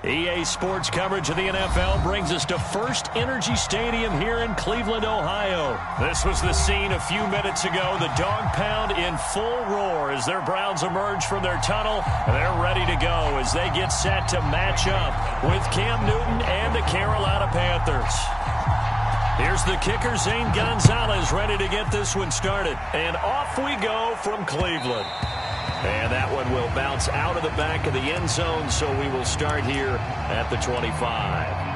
EA Sports coverage of the NFL brings us to First Energy Stadium here in Cleveland, Ohio. This was the scene a few minutes ago. The dog pound in full roar as their Browns emerge from their tunnel. They're ready to go as they get set to match up with Cam Newton and the Carolina Panthers. Here's the kicker, Zane Gonzalez, ready to get this one started. And off we go from Cleveland. And that one will bounce out of the back of the end zone, so we will start here at the 25.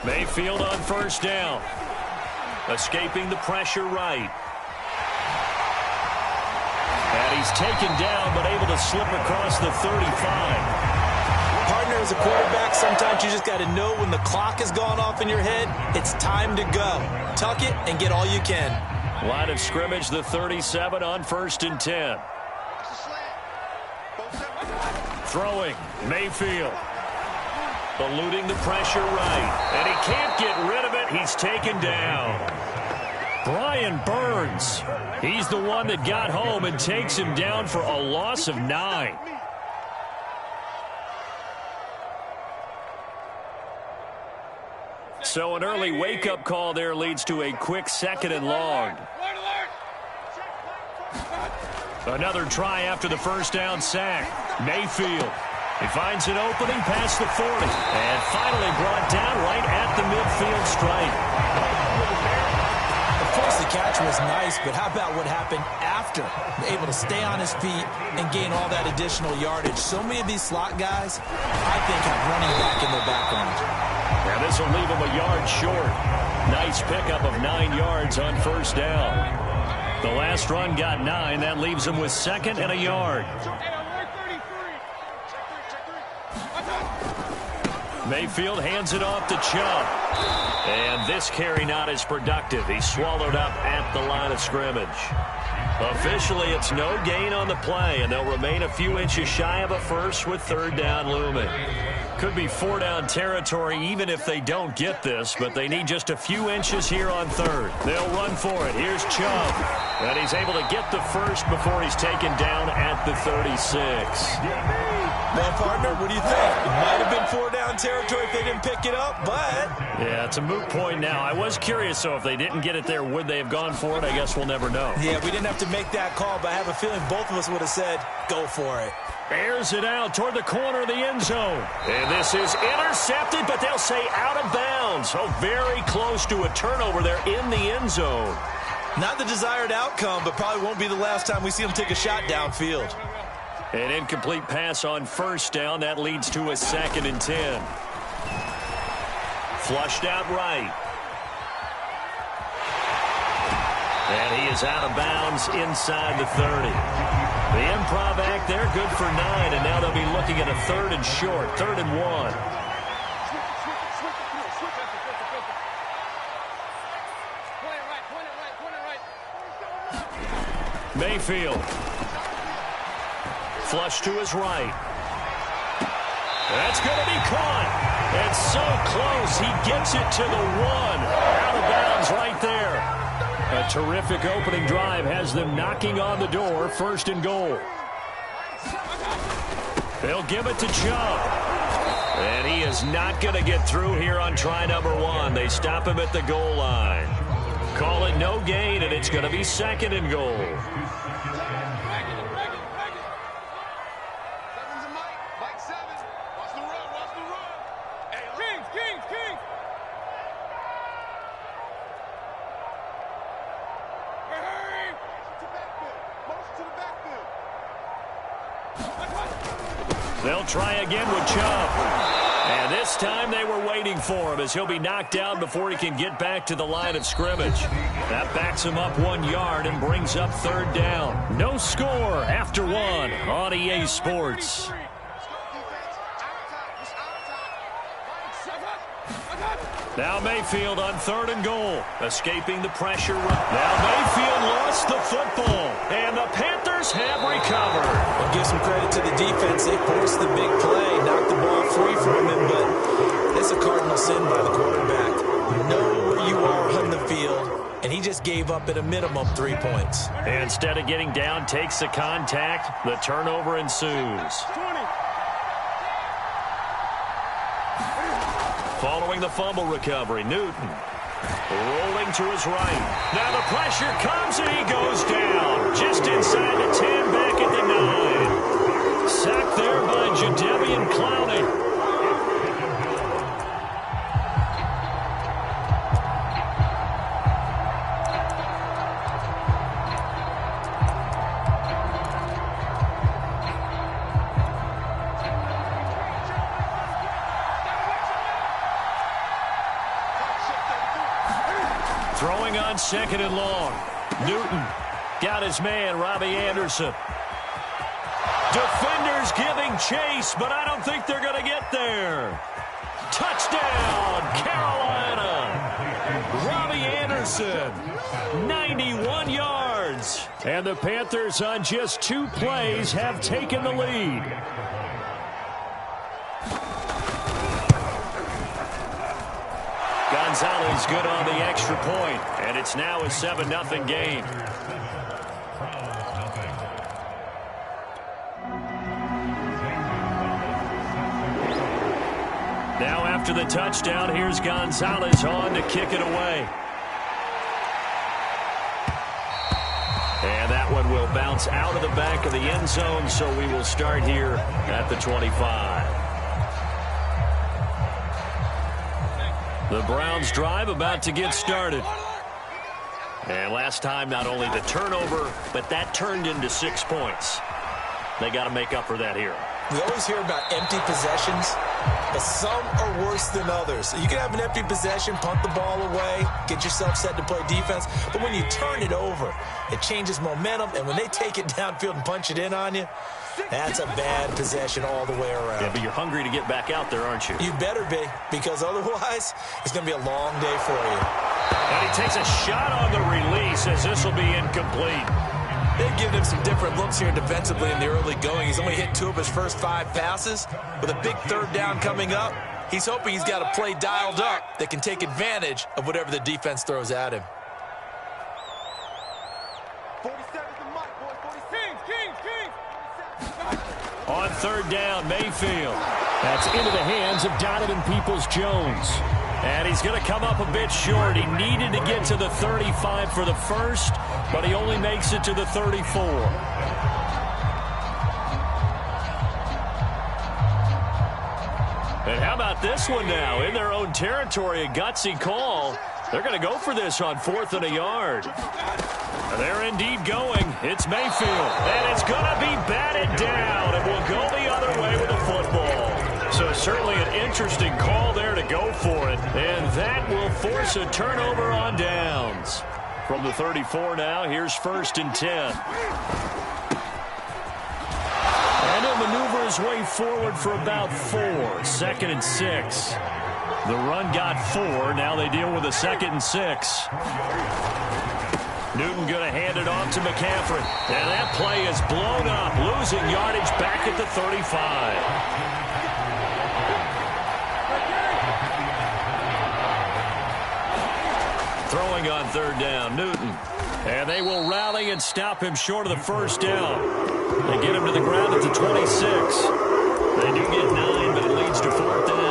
Mayfield on first down. Escaping the pressure right. And he's taken down, but able to slip across the 35. Partner, as a quarterback, sometimes you just got to know when the clock has gone off in your head, it's time to go. Tuck it and get all you can. Line of scrimmage, the 37 on 1st and 10. Throwing, Mayfield. Eluding the pressure right. And he can't get rid of it. He's taken down. Brian Burns. He's the one that got home and takes him down for a loss of 9. So an early wake-up call there leads to a quick 2nd and long. Another try after the first down sack. Mayfield. He finds an opening past the 40. And finally brought down right at the midfield stripe. Of course, the catch was nice, but how about what happened after? Able to stay on his feet and gain all that additional yardage. So many of these slot guys, I think, have running back in their background. Now this will leave him a yard short. Nice pickup of 9 yards on first down. The last run got 9. That leaves him with 2nd and a yard. Mayfield hands it off to Chubb. And this carry not as productive. He's swallowed up at the line of scrimmage. Officially, it's no gain on the play, and they'll remain a few inches shy of a first with 3rd down looming. Could be 4-down territory even if they don't get this, but they need just a few inches here on 3rd. They'll run for it. Here's Chubb. And he's able to get the first before he's taken down at the 36. Well, partner, what do you think? It might have been 4-down territory if they didn't pick it up, but... Yeah, it's a moot point now. I was curious, so if they didn't get it there, would they have gone for it? I guess we'll never know. Yeah, we didn't have to make that call, but I have a feeling both of us would have said, go for it. Airs it out toward the corner of the end zone. And this is intercepted, but they'll say out of bounds. So very close to a turnover there in the end zone. Not the desired outcome, but probably won't be the last time we see him take a shot downfield. An incomplete pass on first down. That leads to a 2nd and 10. Flushed out right. And he is out of bounds inside the 30. The improv act there, good for 9. And now they'll be looking at a 3rd and short, 3rd and 1. Mayfield. Flush to his right. That's going to be caught. And so close. He gets it to the 1. Out of bounds right there. A terrific opening drive has them knocking on the door. 1st and goal. They'll give it to Chubb. And he is not going to get through here on try number 1. They stop him at the goal line. Call it no gain, and it's going to be 2nd and goal. They'll try again with Chubb. And this time they were waiting for him as he'll be knocked down before he can get back to the line of scrimmage. That backs him up 1 yard and brings up 3rd down. No score after 1 on EA Sports. Now Mayfield on 3rd and goal. Escaping the pressure. Now Mayfield lost the football. And the Panthers have recovered. Well, give some credit to the defense. They forced the big play, knocked the ball free from him, but it's a cardinal sin by the quarterback. Know where you are on the field, and he just gave up at a minimum 3 points. And instead of getting down, takes the contact. The turnover ensues. Following the fumble recovery, Newton rolling to his right. Now the pressure comes and he goes down. Just inside the 10, back at the 9. Sacked there by Jadeveon Clowney. Throwing on 2nd and long. Newton got his man, Robbie Anderson. Defenders giving chase, but I don't think they're going to get there. Touchdown, Carolina. Robbie Anderson, 91 yards. And the Panthers on just 2 plays have taken the lead. Gonzalez good on the extra point, and it's now a 7-0 game. Now after the touchdown, here's Gonzalez on to kick it away. And that one will bounce out of the back of the end zone, so we will start here at the 25. The Browns drive about to get started. And last time, not only the turnover, but that turned into 6 points. They got to make up for that here. We always hear about empty possessions, but some are worse than others. You can have an empty possession, punt the ball away, get yourself set to play defense, but when you turn it over, it changes momentum, and when they take it downfield and punch it in on you, that's a bad possession all the way around. Yeah, but you're hungry to get back out there, aren't you? You better be, because otherwise, it's going to be a long day for you. And he takes a shot on the release as this will be incomplete. They've given him some different looks here defensively in the early going. He's only hit 2 of his first 5 passes. With a big 3rd down coming up, he's hoping he's got a play dialed up that can take advantage of whatever the defense throws at him. 47's the mic, boys. 46. Kings. On 3rd down, Mayfield. That's into the hands of Donovan Peoples-Jones. And he's going to come up a bit short. He needed to get to the 35 for the first, but he only makes it to the 34. And how about this one now? In their own territory, a gutsy call. They're going to go for this on 4th and a yard. They're indeed going. It's Mayfield. And it's going to be batted down. It will go the other way with the football. So certainly an interesting call there to go for it. And that will force a turnover on downs. From the 34 now, here's 1st and 10. And he'll maneuver his way forward for about 4. 2nd and 6. The run got 4. Now they deal with a 2nd and 6. Newton going to hand it off to McCaffrey. And that play is blown up, losing yardage back at the 35. Throwing on 3rd down, Newton. And they will rally and stop him short of the 1st down. They get him to the ground at the 26. They do get 9, but it leads to 4th down.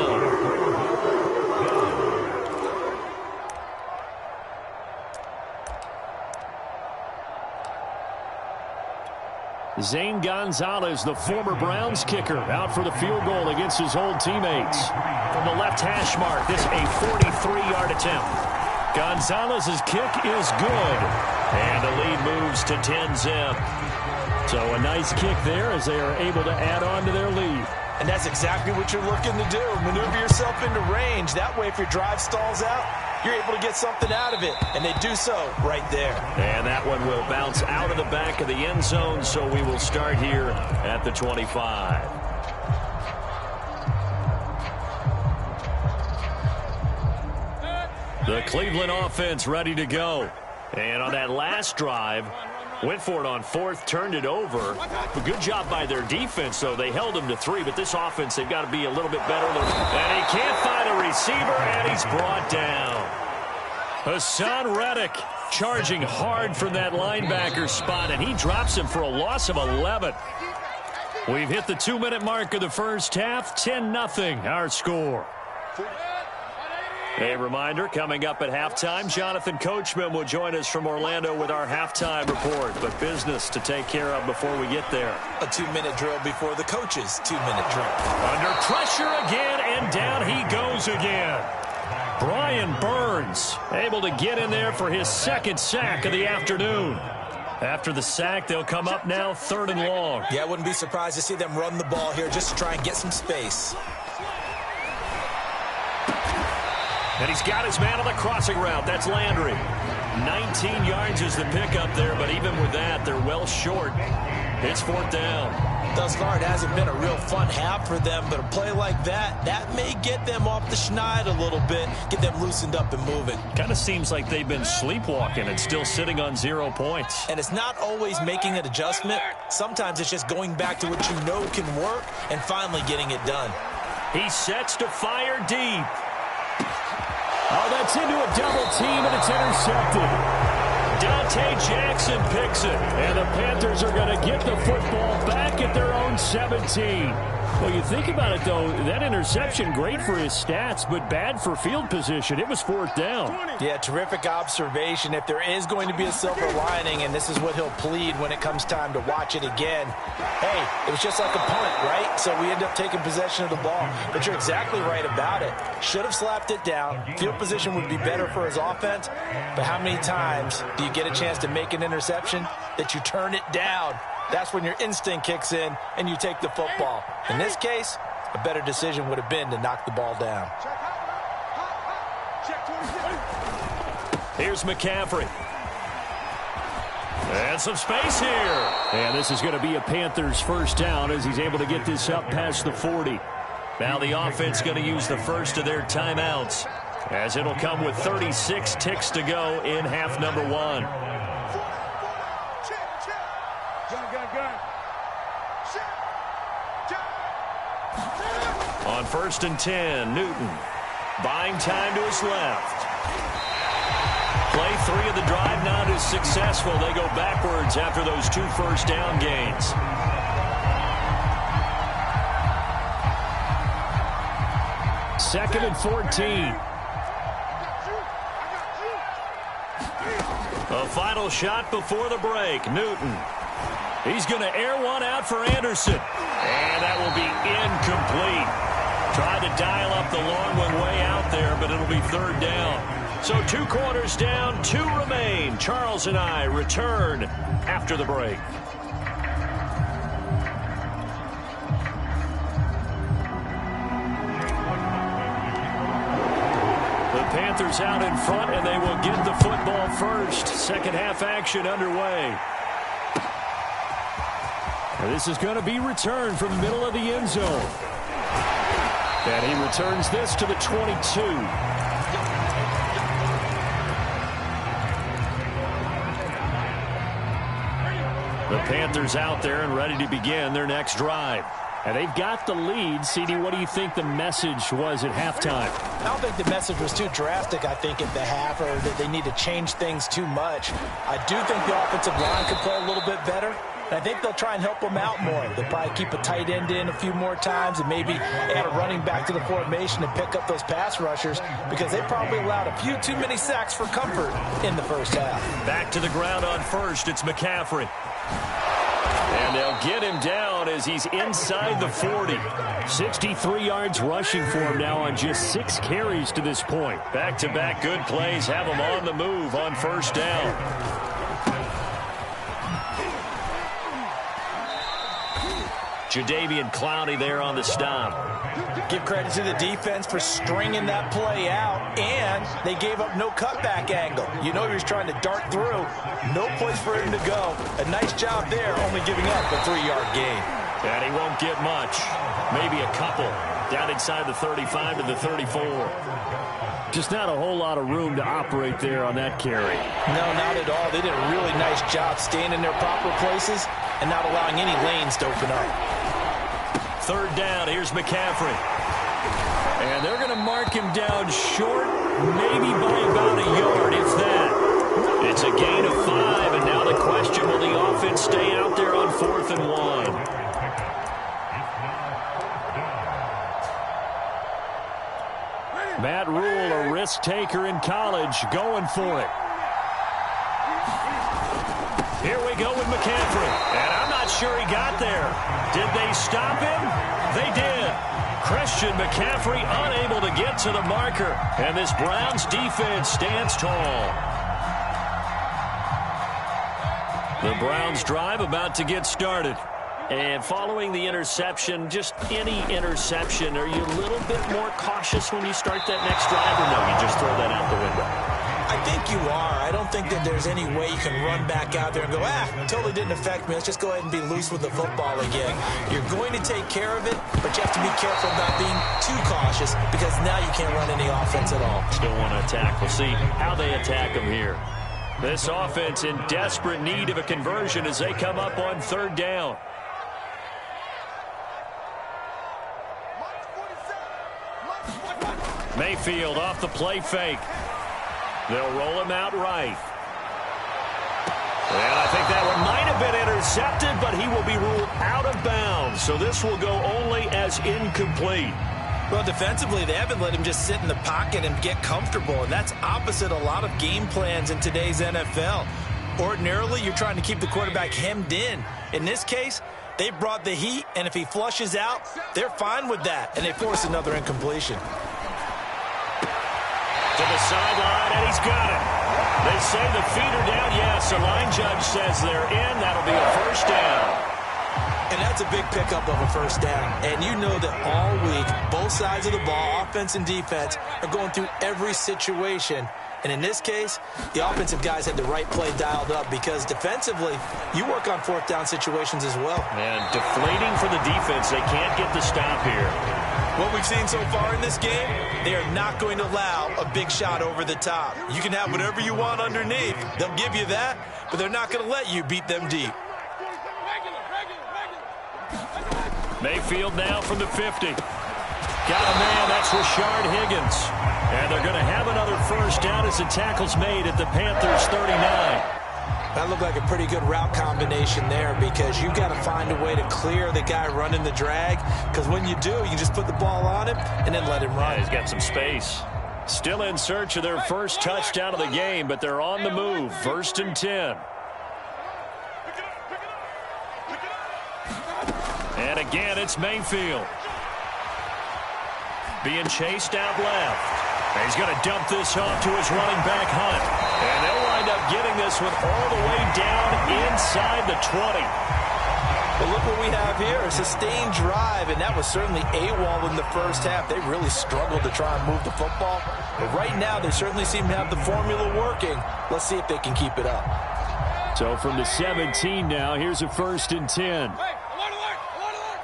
Zane Gonzalez, the former Browns kicker, out for the field goal against his old teammates. From the left hash mark, this a 43-yard attempt. Gonzalez's kick is good. And the lead moves to 10-zip. So a nice kick there as they are able to add on to their lead. And that's exactly what you're looking to do. Maneuver yourself into range. That way, if your drive stalls out, you're able to get something out of it. And they do so right there. And that one will bounce out of the back of the end zone, so we will start here at the 25. The Cleveland offense ready to go. And on that last drive, went for it on fourth, turned it over. A good job by their defense, though. They held them to 3, but this offense, they've got to be a little bit better. And he can't find a receiver, and he's brought down. Hassan Reddick charging hard from that linebacker spot, and he drops him for a loss of 11. We've hit the 2-minute mark of the first half. 10-0 our score. A reminder, coming up at halftime, Jonathan Coachman will join us from Orlando with our halftime report. But business to take care of before we get there. A 2-minute drill before the coach's 2-minute drill. Under pressure again, and down he goes again. Brian Burns able to get in there for his second sack of the afternoon. After the sack, they'll come up now 3rd and long. Yeah, I wouldn't be surprised to see them run the ball here just to try and get some space. And he's got his man on the crossing route. That's Landry. 19 yards is the pickup there, but even with that, they're well short. It's 4th down. Thus far, it hasn't been a real fun half for them, but a play like that may get them off the schneid a little bit, get them loosened up and moving. Kind of seems like they've been sleepwalking and still sitting on 0 points. And it's not always making an adjustment. Sometimes it's just going back to what you know can work and finally getting it done. He sets to fire deep. Oh, that's into a double team, and it's intercepted. Dante Jackson picks it, and the Panthers are going to get the football back at their own 17. Well, you think about it, though, that interception, great for his stats, but bad for field position. It was 4th down. Yeah, terrific observation. If there is going to be a silver lining, and this is what he'll plead when it comes time to watch it again, hey, it was just like a punt, right? So we end up taking possession of the ball. But you're exactly right about it. Should have slapped it down. Field position would be better for his offense. But how many times do you get a chance to make an interception that you turn it down? That's when your instinct kicks in and you take the football. In this case, a better decision would have been to knock the ball down. Here's McCaffrey. And some space here. And this is going to be a Panthers first down as he's able to get this up past the 40. Now the offense going to use the first of their timeouts, as it'll come with 36 ticks to go in half number 1. On 1st and 10, Newton buying time to his left. Play 3 of the drive not as successful. They go backwards after those 2 first down gains. Second and 14. A final shot before the break. Newton. He's going to air one out for Anderson. And that will be incomplete. Tried to dial up the long one way out there, but it'll be 3rd down. So 2 quarters down, 2 remain. Charles and I return after the break. The Panthers out in front, and they will get the football first. Second half action underway. And this is going to be returned from the middle of the end zone. And he returns this to the 22. The Panthers out there and ready to begin their next drive. And they've got the lead. CD, what do you think the message was at halftime? I don't think the message was too drastic, I think, at the half, or that they need to change things too much. I do think the offensive line could play a little bit better. And I think they'll try and help them out more. They'll probably keep a tight end in a few more times and maybe add a running back to the formation and pick up those pass rushers, because they probably allowed a few too many sacks for comfort in the first half. Back to the ground on first. It's McCaffrey. And they'll get him down as he's inside the 40. 63 yards rushing for him now on just 6 carries to this point. Back-to-back good plays have him on the move on first down. Jadeveon Clowney there on the stop. Give credit to the defense for stringing that play out, and they gave up no cutback angle. You know he was trying to dart through. No place for him to go. A nice job there, only giving up a 3-yard gain. And he won't get much. Maybe a couple. Down inside the 35 to the 34. Just not a whole lot of room to operate there on that carry. No, not at all. They did a really nice job staying in their proper places and not allowing any lanes to open up. Third down, here's McCaffrey. And they're going to mark him down short, maybe by about a yard, if that. It's a gain of 5, and now the question, will the offense stay out there on 4th and 1? Matt Rule, a risk taker in college, going for it. Here we go with McCaffrey. And I'm not sure he got there. Did they stop him? They did. Christian McCaffrey unable to get to the marker. And this Browns defense stands tall. The Browns drive about to get started. And following the interception, just any interception, are you a little bit more cautious when you start that next drive, or no, you just throw that out the window? I think you are. I don't think that there's any way you can run back out there and go, totally didn't affect me. Let's just go ahead and be loose with the football again. You're going to take care of it, but you have to be careful about being too cautious because now you can't run any offense at all. Still want to attack. We'll see how they attack them here. This offense in desperate need of a conversion as they come up on 3rd down. Mayfield off the play fake. They'll roll him out right. And I think that one might have been intercepted, but he will be ruled out of bounds. So this will go only as incomplete. Well, defensively, they haven't let him just sit in the pocket and get comfortable, and that's opposite a lot of game plans in today's NFL. Ordinarily, you're trying to keep the quarterback hemmed in. In this case, they brought the heat, and if he flushes out, they're fine with that, and they force another incompletion. To the sideline, and he's got it. They say the feet are down. Yes, the line judge says they're in. That'll be a first down. And that's a big pickup of a first down. And you know that all week, both sides of the ball, offense and defense, are going through every situation. And in this case, the offensive guys had the right play dialed up because defensively, you work on 4th down situations as well. And deflating for the defense. They can't get the stop here. What we've seen so far in this game, they are not going to allow a big shot over the top. You can have whatever you want underneath. They'll give you that, but they're not going to let you beat them deep. Mayfield now from the 50. Got a man, that's Rashard Higgins. And they're going to have another first down as the tackle's made at the Panthers 39. That looked like a pretty good route combination there because you've got to find a way to clear the guy running the drag because when you do, you just put the ball on him and then let him run. Yeah, he's got some space. Still in search of their first touchdown of the game, but they're on the move. 1st and 10. And again, it's Mayfield. Being chased out left. And he's going to dump this off to his running back, Hunt. And they'll wind up getting this one all the way down inside the 20. But look what we have here, a sustained drive, and that was certainly AWOL in the first half. They really struggled to try and move the football. But right now, they certainly seem to have the formula working. Let's see if they can keep it up. So from the 17 now, here's a 1st and 10. Hey, alert, alert, alert,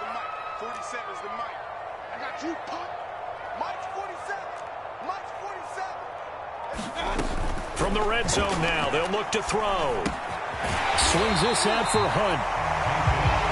alert. 47 is the mic. I got you, punk. Mike's 47. Mike's 47. From the red zone now, they'll look to throw. Swings this out for Hunt.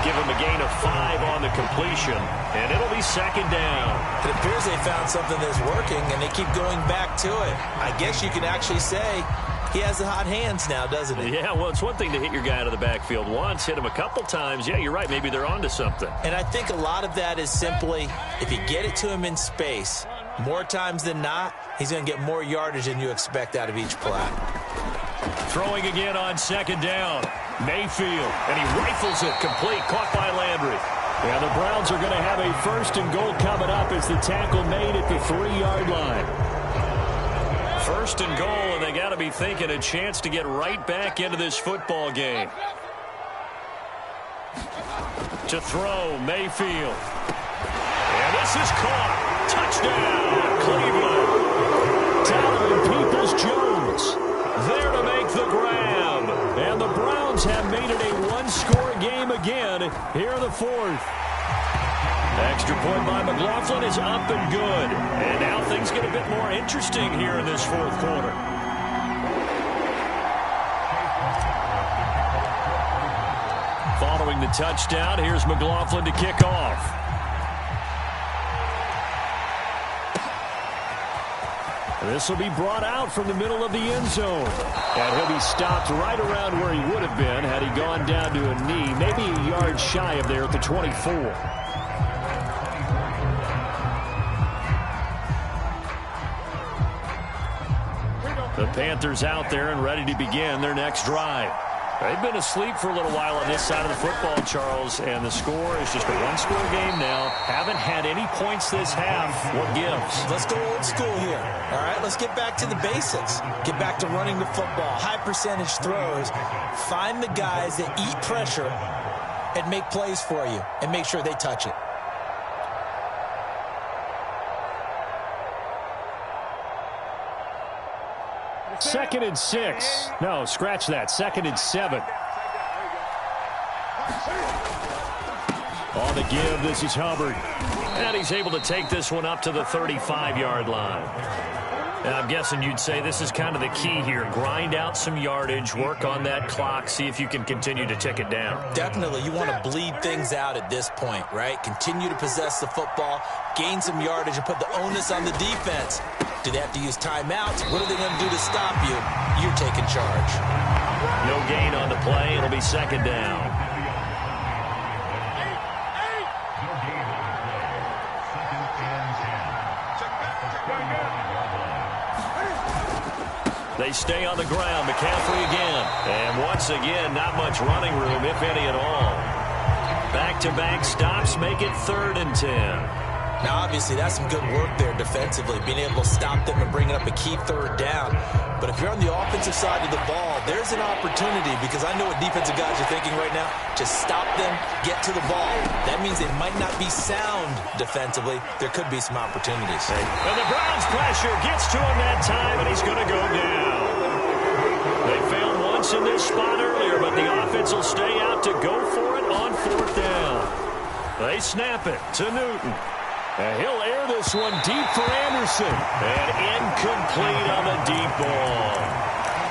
Give him a gain of 5 on the completion, and it'll be 2nd down. It appears they found something that's working, and they keep going back to it. I guess you can actually say he has the hot hands now, doesn't he? Yeah, well, it's one thing to hit your guy out of the backfield once, hit him a couple times. Yeah, you're right. Maybe they're onto something. And I think a lot of that is simply if you get it to him in space, more times than not, he's going to get more yardage than you expect out of each play. Throwing again on 2nd down. Mayfield, and he rifles it complete, caught by Landry. Yeah, the Browns are going to have a 1st and goal coming up as the tackle made at the 3-yard line. 1st and goal, and they got to be thinking a chance to get right back into this football game. To throw, Mayfield. And this is caught. Touchdown, Cleveland. Donovan Peoples-Jones. there to make the grab. And the Browns have made it a one-score game again here in the fourth. Extra point by McLaughlin is up and good. And now things get a bit more interesting here in this fourth quarter. Following the touchdown, here's McLaughlin to kick off. This will be brought out from the middle of the end zone. And he'll be stopped right around where he would have been had he gone down to a knee, maybe a yard shy of there at the 24. The Panthers out there and ready to begin their next drive. They've been asleep for a little while on this side of the football, Charles, and the score is just a one-score game now. Haven't had any points this half. What gives? Let's go old school here. All right, let's get back to the basics. Get back to running the football, high percentage throws. Find the guys that eat pressure and make plays for you and make sure they touch it. Second and 6. No, scratch that. Second and 7. On the give, this is Hubbard. And he's able to take this one up to the 35-yard line. And I'm guessing you'd say this is kind of the key here. Grind out some yardage, work on that clock, see if you can continue to tick it down. Definitely. You want to bleed things out at this point, right? Continue to possess the football, gain some yardage, and put the onus on the defense. Do they have to use timeouts? What are they going to do to stop you? You're taking charge. No gain on the play. It'll be second down. They stay on the ground. McCaffrey again. And once again, not much running room, if any at all. Back-to-back stops make it 3rd and 10. Now, obviously, that's some good work there defensively, being able to stop them and bringing up a key 3rd down. But if you're on the offensive side of the ball, there's an opportunity, because I know what defensive guys are thinking right now. Just stop them, get to the ball. That means they might not be sound defensively. There could be some opportunities. And the Browns' pressure gets to him that time, and he's going to go down. They failed once in this spot earlier, but the offense will stay out to go for it on 4th down. They snap it to Newton. And he'll air this one deep for Anderson. And incomplete on the deep ball.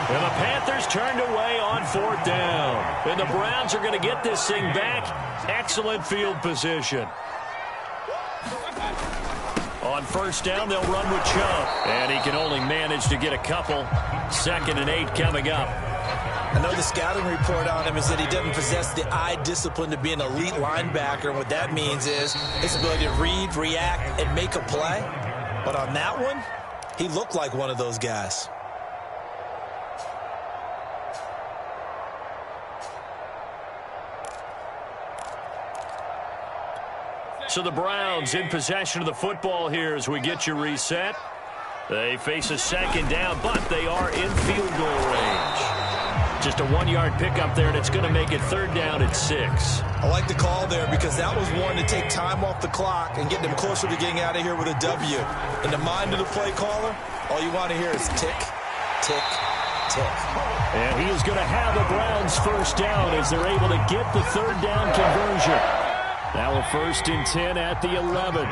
And the Panthers turned away on 4th down. And the Browns are going to get this thing back. Excellent field position. On 1st down, they'll run with Chubb. And he can only manage to get a couple. 2nd and 8 coming up. I know the scouting report on him is that he doesn't possess the eye discipline to be an elite linebacker. And what that means is his ability to read, react, and make a play. But on that one, he looked like one of those guys. So the Browns in possession of the football here as we get you reset. They face a 2nd down, but they are in field goal range. Just a 1-yard pickup there, and it's going to make it 3rd down at 6. I like the call there because that was one to take time off the clock and get them closer to getting out of here with a W. In the mind of the play caller, all you want to hear is tick, tick, tick. And he is going to have the Browns 1st down as they're able to get the 3rd down conversion. Now a 1st and 10 at the 11.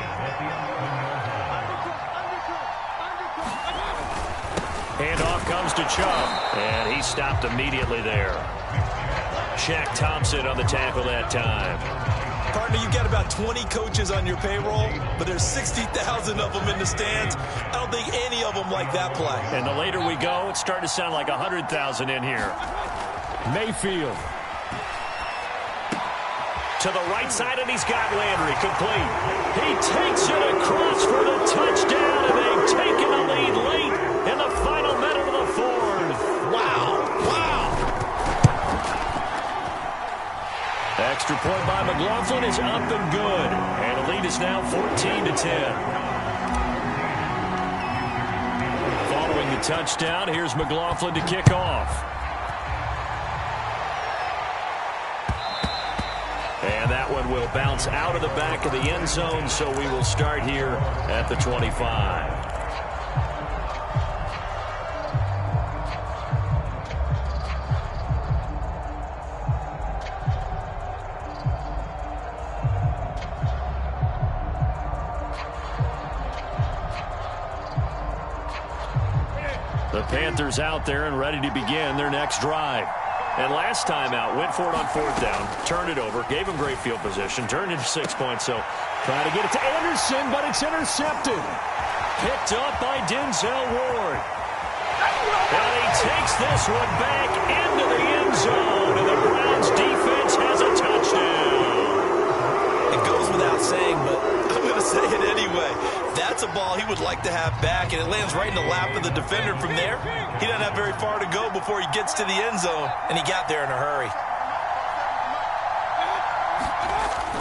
Handoff comes to Chubb, and he stopped immediately there. Shaq Thompson on the tackle that time. Partner, you've got about 20 coaches on your payroll, but there's 60,000 of them in the stands. I don't think any of them like that play. And the later we go, it's starting to sound like 100,000 in here. Mayfield. To the right side, and he's got Landry complete. He takes it across for the touchdown, and they've taken the lead late in the final minute of the 4th. Wow. Wow. Extra point by McLaughlin is up and good. And the lead is now 14-10. Following the touchdown, here's McLaughlin to kick off. And that one will bounce out of the back of the end zone, so we will start here at the 25. The Panthers out there and ready to begin their next drive. And last time out, went for it on 4th down, turned it over, gave him great field position, turned into 6 points. So trying to get it to Anderson, but it's intercepted. Picked up by Denzel Ward. And he takes this one back into the end zone, and the Browns defense has a touchdown. It goes without saying, but I'm going to say it anyway. That's a ball he would like to have back, and it lands right in the lap of the defender from there. He doesn't have very far to go before he gets to the end zone, and he got there in a hurry.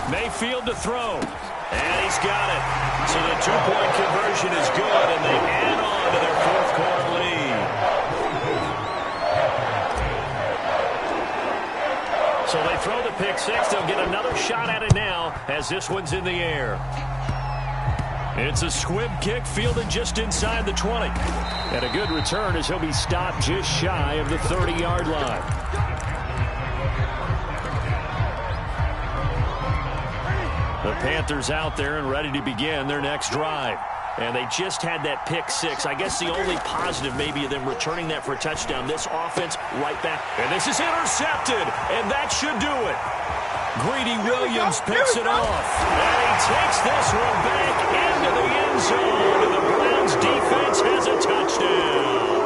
Mayfield to throw, and he's got it. So the 2-point conversion is good, and they add on to their 4th quarter lead. So they throw the pick six. They'll get another shot at it now as this one's in the air. It's a squib kick fielded just inside the 20. And a good return as he'll be stopped just shy of the 30-yard line. The Panthers out there and ready to begin their next drive. And they just had that pick six. I guess the only positive maybe of them returning that for a touchdown. This offense right back. And this is intercepted. And that should do it. Greedy Williams picks it off. And he takes this one back into the end zone. And the Browns defense has a touchdown.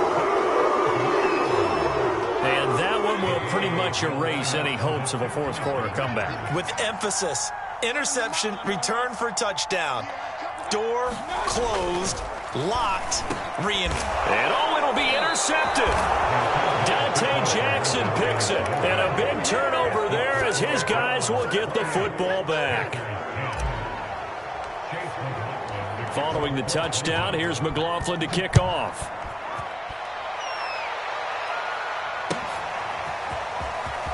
And that one will pretty much erase any hopes of a 4th quarter comeback. With emphasis. Interception, return for touchdown. Door closed, locked, and it'll be intercepted. Dante Jackson picks it, and a big turnover there as his guys will get the football back. Following the touchdown, here's McLaughlin to kick off.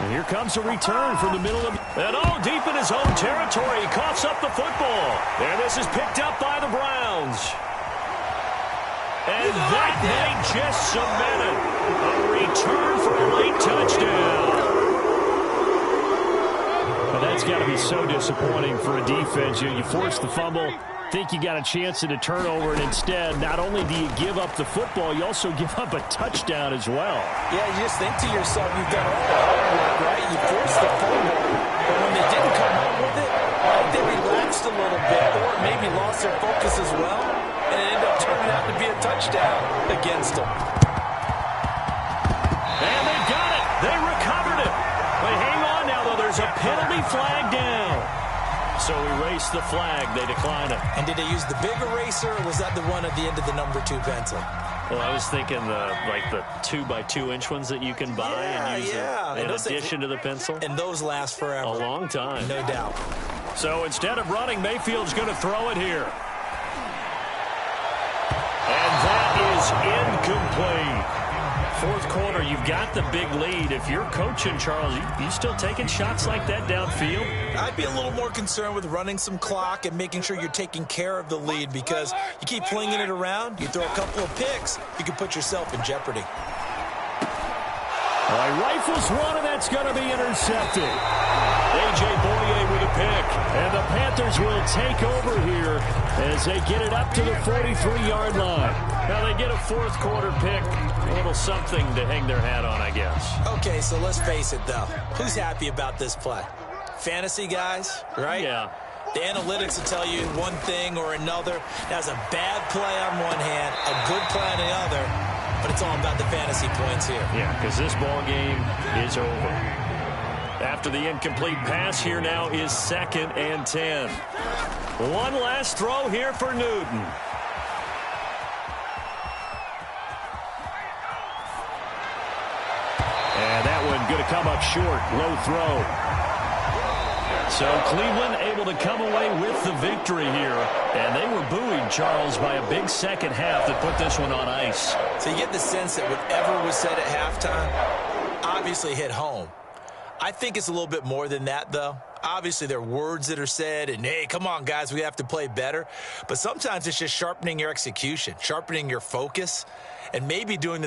And here comes a return from the middle of... And deep in his own territory, he coughs up the football. And this is picked up by the Browns. And that might just cement it. A return for a late touchdown. Well, that's got to be so disappointing for a defense. You force the fumble, think you got a chance at a turnover, and instead, not only do you give up the football, you also give up a touchdown as well. Yeah, you just think to yourself, you've done all the hard work, right? You forced the fumble, but when they didn't come up with it, I think they relaxed a little bit, or maybe lost their focus as well, and it ended up turning out to be a touchdown against them. And they got it. They recovered it. But hang on now, though. There's a penalty flag down. So erase the flag. They decline it. And did they use the big eraser, or was that the one at the end of the number 2 pencil? Well, I was thinking the 2x2-inch ones that you can buy and use in addition to the pencil. And those last forever. A long time. No doubt. So instead of running, Mayfield's going to throw it here. And that is incomplete. 4th quarter, you've got the big lead. If you're coaching, Charles, you still taking shots like that downfield? I'd be a little more concerned with running some clock and making sure you're taking care of the lead, because you keep flinging it around, you throw a couple of picks, you can put yourself in jeopardy. Rifles one, and that's going to be intercepted. A.J. Boye with a pick, and the Panthers will take over here as they get it up to the 43-yard line. Now they get a 4th quarter pick, a little something to hang their hat on, I guess. Okay, so let's face it, though. Who's happy about this play? Fantasy guys, right? Yeah. The analytics will tell you one thing or another. That's a bad play on one hand, a good play on the other, but it's all about the fantasy points here. Yeah, because this ball game is over. After the incomplete pass, here now is 2nd and 10. One last throw here for Newton. And that one going to come up short. Low throw. So Cleveland able to come away with the victory here. And they were buoyed, Charles, by a big second half that put this one on ice. So you get the sense that whatever was said at halftime obviously hit home. I think it's a little bit more than that, though. Obviously, there are words that are said, and, hey, come on, guys, we have to play better. But sometimes it's just sharpening your execution, sharpening your focus, and maybe doing the